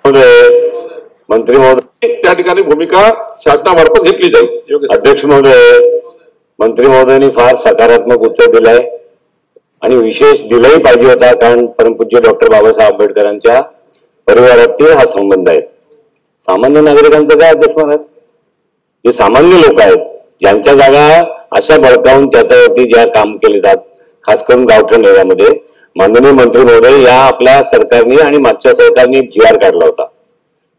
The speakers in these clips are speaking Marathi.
मंत्री महोदय त्या ठिकाणी भूमिका शासनामार्फत घेतली जाईल। अध्यक्ष महोदय, मंत्री महोदयांनी फार सकारात्मक उत्तर दिलंय आणि विशेष दिलंही पाहिजे होता, कारण परमपूज्य डॉक्टर बाबासाहेब आंबेडकरांच्या परिवारातील हा संबंध आहे। सामान्य नागरिकांचं काय अध्यक्ष महाराज, जे सामान्य लोक आहेत ज्यांच्या जागा अशा बळकावून त्याच्यावरती ज्या काम केले जातात, खास करून गावठण एरियामध्ये माननीय मंत्री महोदय या आपल्या सरकारने आणि मागच्या सरकारने एक GR काढला होता,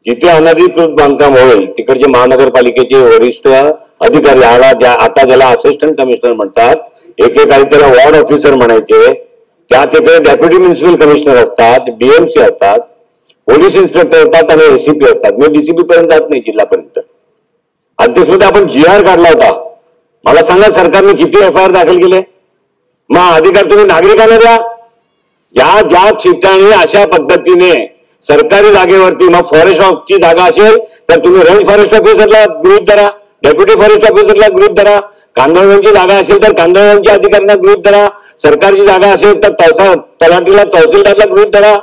जिथे अनधिकृत बांधकाम होईल तिकडचे महानगरपालिकेचे वरिष्ठ अधिकारी आता ज्याला असिस्टंट कमिशनर म्हणतात, एकेकाळी त्याला वॉर्ड ऑफिसर म्हणायचे, त्या तिकडे डेप्युटी म्युन्सिपल कमिशनर असतात, DMC असतात, पोलीस इन्स्पेक्टर असतात आणि ACP असतात। मी DCP पर्यंत जात नाही, जिल्हापर्यंत। अध्यक्ष महोदय, आपण GR काढला होता, मला सांगा सरकारने किती FIR दाखल केले? मग अधिकार तुम्ही नागरिकांना द्या। ज्या ठिकाणी अशा पद्धतीने सरकारी जागेवरती, मग फॉरेस्ट ऑफची जागा असेल तर तुम्ही रेंज फॉरेस्ट ऑफिसरला गृहीत धरा, डेप्युटी फॉरेस्ट ऑफिसरला गृहीत धरा, कांदळवनची जागा असेल तर कांदळवनच्या अधिकाऱ्यांना गृहीत धरा, सरकारची जागा असेल तर तलाठीला तहसीलदारला गृहीत धरा।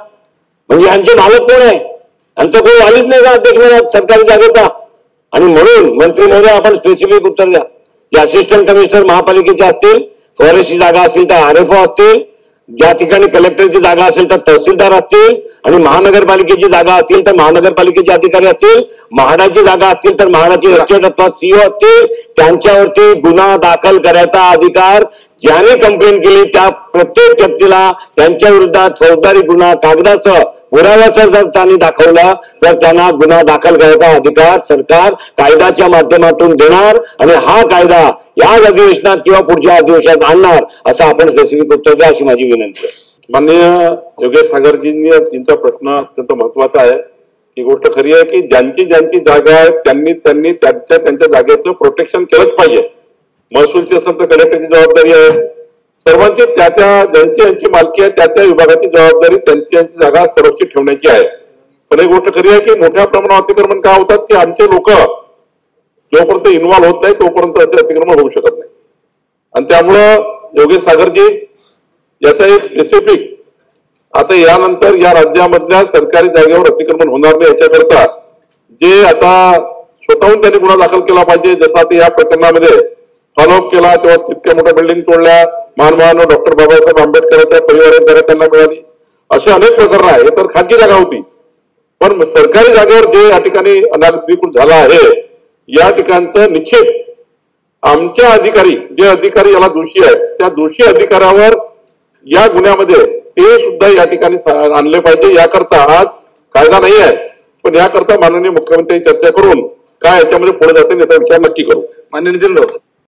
म्हणजे यांचे मालक कोण आहे? यांचं कोणी वालीच नाही का अध्यक्ष महोदय सरकारी जागेचा? आणि म्हणून मंत्री महोदय आपण स्पेसिफिक उत्तर द्या, जे असिस्टंट कमिशनर महापालिकेचे असतील, फॉरेस्टची जागा असतील तर RFO असतील, ज्या ठिकाणी कलेक्टरची जागा असेल तर तहसीलदार असतील, आणि महानगरपालिकेची जागा असतील तर महानगरपालिकेचे अधिकारी असतील, म्हाडाची जागा असतील तर म्हाडाचे एस्टेट अथवा CO असतील, त्यांच्यावरती गुन्हा दाखल करायचा अधिकार ज्याने कंप्लेंट केली त्या प्रत्येक व्यक्तीला त्यांच्या विरोधात फौजदारी गुन्हा कागदासह पुराव्यासह जर त्यांनी दाखवला तर त्यांना गुन्हा दाखल करायचा अधिकार सरकार कायद्याच्या माध्यमातून देणार, आणि हा कायदा या अधिवेशनात किंवा पुढच्या अधिवेशनात आणणार, असं आपण स्पेसिफिक उत्तर द्या अशी माझी विनंती आहे। माननीय योगेश सागरजींनी त्यांचा प्रश्न अत्यंत महत्वाचा आहे। ही गोष्ट खरी आहे की ज्यांची जागा आहे त्यांनी त्यांच्या जागेचं प्रोटेक्शन केलंच पाहिजे। महसूलची असेल तर कलेक्टरची जबाबदारी आहे, सर्वांची ज्यांची मालकी आहे त्या विभागाची जबाबदारी त्यांची जागा सुरक्षित ठेवण्याची आहे। पण एक गोष्ट खरी आहे की मोठ्या प्रमाणात अतिक्रमण का होतात की आमचे लोक जोपर्यंत इन्व्हॉल्व्ह होत नाही तोपर्यंत असे अतिक्रमण होऊ शकत नाही। आणि त्यामुळं योगेश सागरजी याचा एक स्पेसिफिक आता यानंतर या राज्यामधल्या सरकारी जागेवर अतिक्रमण होणार नाही याच्याकरता जे आता स्वतःहून त्यांनी गुन्हा दाखल केला पाहिजे। जसं आता या प्रकरणामध्ये फॉलोअप केला तेव्हा तितक्या मोठ्या बिल्डिंग तोडल्या, महान डॉक्टर बाबासाहेब आंबेडकरांच्या परिवारात त्यांना मिळाली, असे अनेक प्रकरण आहे। हे तर खाजगी जागा होती, पण सरकारी जागेवर जे या ठिकाणी अनाधिकृत झाला आहे या ठिकाणचं निश्चित आमच्या अधिकारी जे अधिकारी याला दोषी आहेत त्या दोषी अधिकाऱ्यावर या गुन्ह्यामध्ये ते सुद्धा या ठिकाणी आणले पाहिजे। याकरता आज कायदा नाही आहे, पण याकरता माननीय मुख्यमंत्री चर्चा करून काय याच्यामध्ये पुढे जाते याचा विचार नक्की करू। माननीय नितीन राऊत।